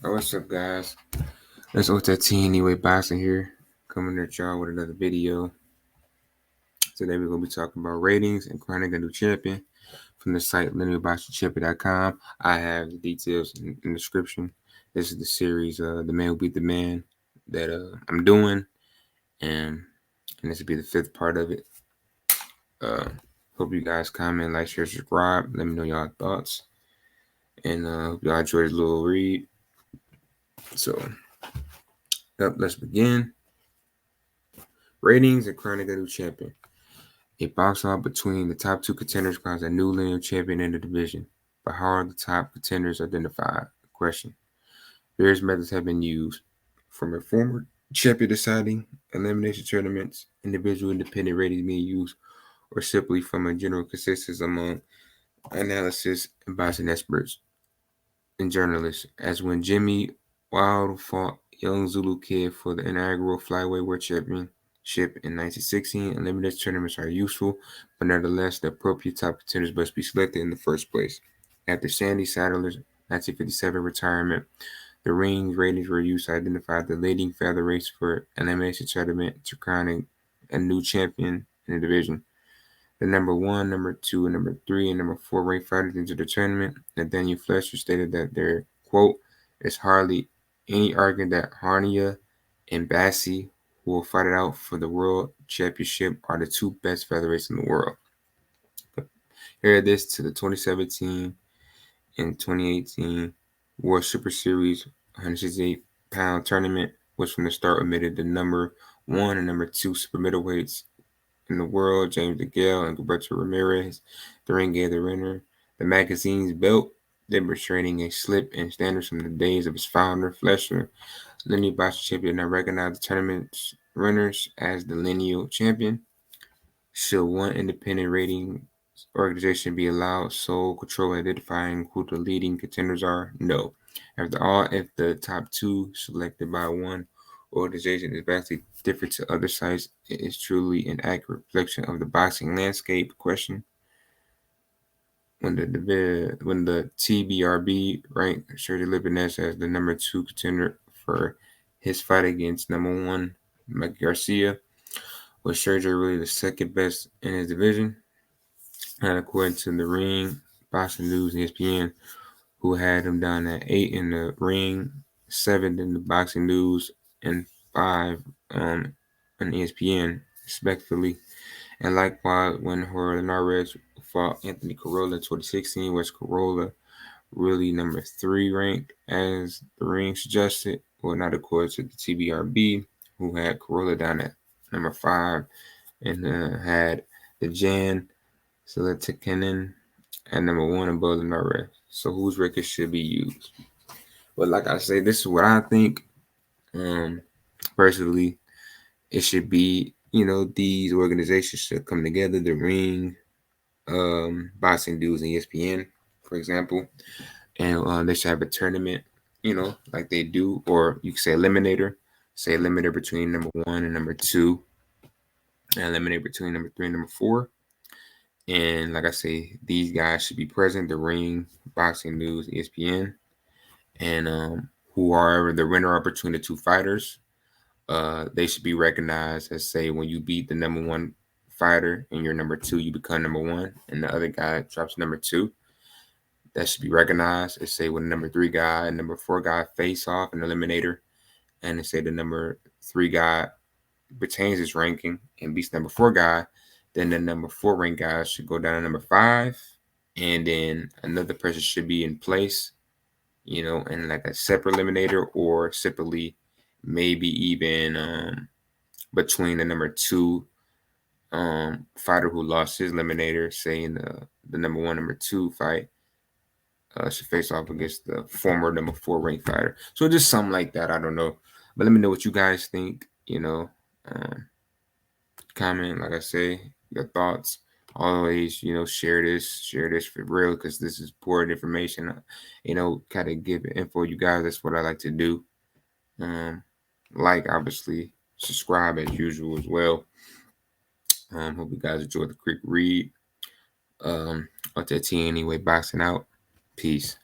What's up, guys? It's OTT Anyway Boxing here, coming at y'all with another video. Today we're going to be talking about ratings and crowning a new champion from the site linealboxingchampion.com. I have the details in the description. This is the series, The Man Who Beat the Man, that I'm doing, and this will be the 5th part of it. Hope you guys comment, like, share, subscribe. Let me know y'all thoughts, and hope y'all enjoy this little read. So, let's begin. Ratings and crowning a new champion. A box out between the top two contenders crowns a new lineal champion in the division. But how are the top contenders identified? Question. Various methods have been used, from a former champion deciding, elimination tournaments, individual independent ratings being used, or simply from a general consensus among analysis and boxing experts and journalists, as when Jimmy Wild fought Young Zulu Kid for the inaugural Flyweight World Championship in 1916. Elimination tournaments are useful, but nevertheless, the appropriate top contenders must be selected in the first place. After Sandy Saddler's 1957 retirement, the ring ratings were used to identify the leading feather race for elimination tournament to crown a new champion in the division. The number 1, number 2, and number 3, and number 4 ranked fighters into the tournament. Nathaniel Fletcher stated that there, quote, is hardly any argument that Harnia and Bassi, who will fight it out for the world championship, are the two best featherweights in the world. Compare this to the 2017 and 2018 World Super Series 168-pound tournament, which from the start omitted the number 1 and number 2 super middleweights in the world, James DeGale and Gilberto Ramirez. The ring gave the winner the magazine's belt, demonstrating a slip in standards from the days of its founder, Fletcher. Lineal Boxing Champion did not recognize the tournament's winners as the lineal champion. Should one independent rating organization be allowed sole control identifying who the leading contenders are? No. After all, if the top two selected by one organization is vastly different to other sites, it is truly an accurate reflection of the boxing landscape. Question. When the TBRB ranked Sergio Lipinets as the number 2 contender for his fight against number 1 Mike Garcia, was Sergio really the second best in his division? And according to the Ring, Boxing News, and ESPN, who had him down at 8 in the Ring, 7 in the Boxing News, and 5 on ESPN, respectively. And likewise, when Jorge Linares fought Anthony Corolla in 2016, was Corolla really number 3 ranked, as the Ring suggested? Well, not according to the TBRB, who had Corolla down at number 5, and had the Jan Seletikinen at number 1 above Linares. So whose record should be used? But like I say, this is what I think. Personally, it should be, these organizations should come together, the Ring, Boxing News, and ESPN, for example, and they should have a tournament, like they do, or you could say eliminator between number 1 and number 2, and eliminator between number 3 and number 4. And like I say, these guys should be present, the Ring, Boxing News, ESPN, and whoever the winner are between the two fighters, they should be recognized as, say, when you beat the number 1 fighter and you're number 2, you become number 1, and the other guy drops number 2. That should be recognized as, say, when the number 3 guy and number 4 guy face off an eliminator, and say the number 3 guy retains his ranking and beats number 4 guy, then the number 4 ranked guy should go down to number 5, and then another person should be in place, and like a separate eliminator, or separately, maybe even between the number 2 fighter who lost his eliminator, say in the number 1, number 2 fight, should face off against the former number 4 ranked fighter. So just something like that. I don't know, but let me know what you guys think. Comment, like I say, your thoughts. Always, share this for real, because this is important information. Kind of give info, you guys. That's what I like to do. Like, obviously, subscribe as usual as well. Hope you guys enjoy the quick read. OTT Anyway Boxing out. Peace.